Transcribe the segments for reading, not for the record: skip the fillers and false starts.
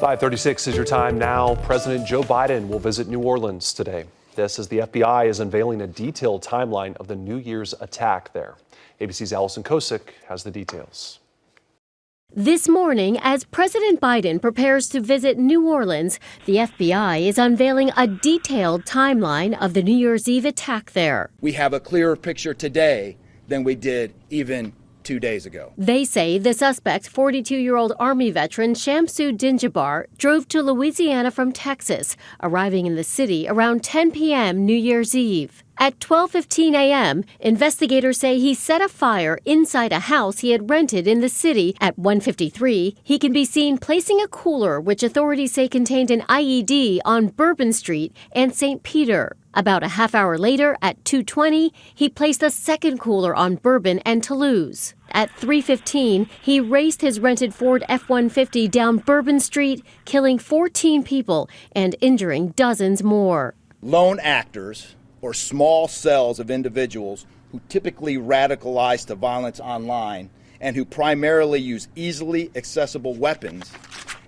5:36 is your time now. President Joe Biden will visit New Orleans today. This as the FBI is unveiling a detailed timeline of the New Year's attack there. ABC's Allison Kosick has the details. This morning, as President Biden prepares to visit New Orleans, the FBI is unveiling a detailed timeline of the New Year's Eve attack there. We have a clearer picture today than we did even 2 days ago. They say the suspect, 42-year-old Army veteran Shamsu Dinjabar, drove to Louisiana from Texas, arriving in the city around 10 p.m. New Year's Eve. At 12:15 a.m., investigators say he set a fire inside a house he had rented in the city. At 1:53, he can be seen placing a cooler which authorities say contained an IED on Bourbon Street and St. Peter. About a half hour later, at 2:20, he placed a second cooler on Bourbon and Toulouse. At 3:15, he raced his rented Ford F-150 down Bourbon Street, killing 14 people and injuring dozens more. Lone actors, or small cells of individuals who typically radicalize to violence online and who primarily use easily accessible weapons,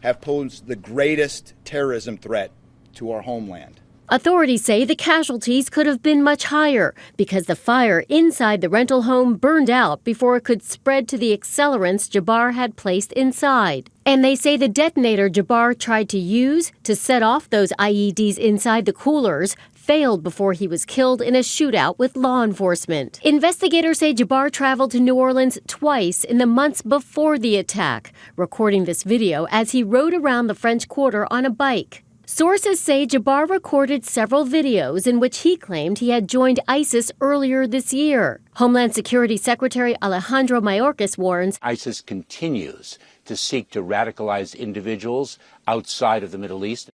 have posed the greatest terrorism threat to our homeland. Authorities say the casualties could have been much higher because the fire inside the rental home burned out before it could spread to the accelerants Jabbar had placed inside. And they say the detonator Jabbar tried to use to set off those IEDs inside the coolers failed before he was killed in a shootout with law enforcement. Investigators say Jabbar traveled to New Orleans twice in the months before the attack, recording this video as he rode around the French Quarter on a bike. Sources say Jabbar recorded several videos in which he claimed he had joined ISIS earlier this year. Homeland Security Secretary Alejandro Mayorkas warns ISIS continues to seek to radicalize individuals outside of the Middle East.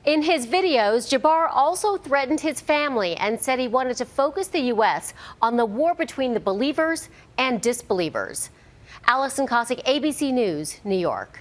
In his videos, Jabbar also threatened his family and said he wanted to focus the U.S. on the war between the believers and disbelievers. Allison Kosick, ABC News, New York.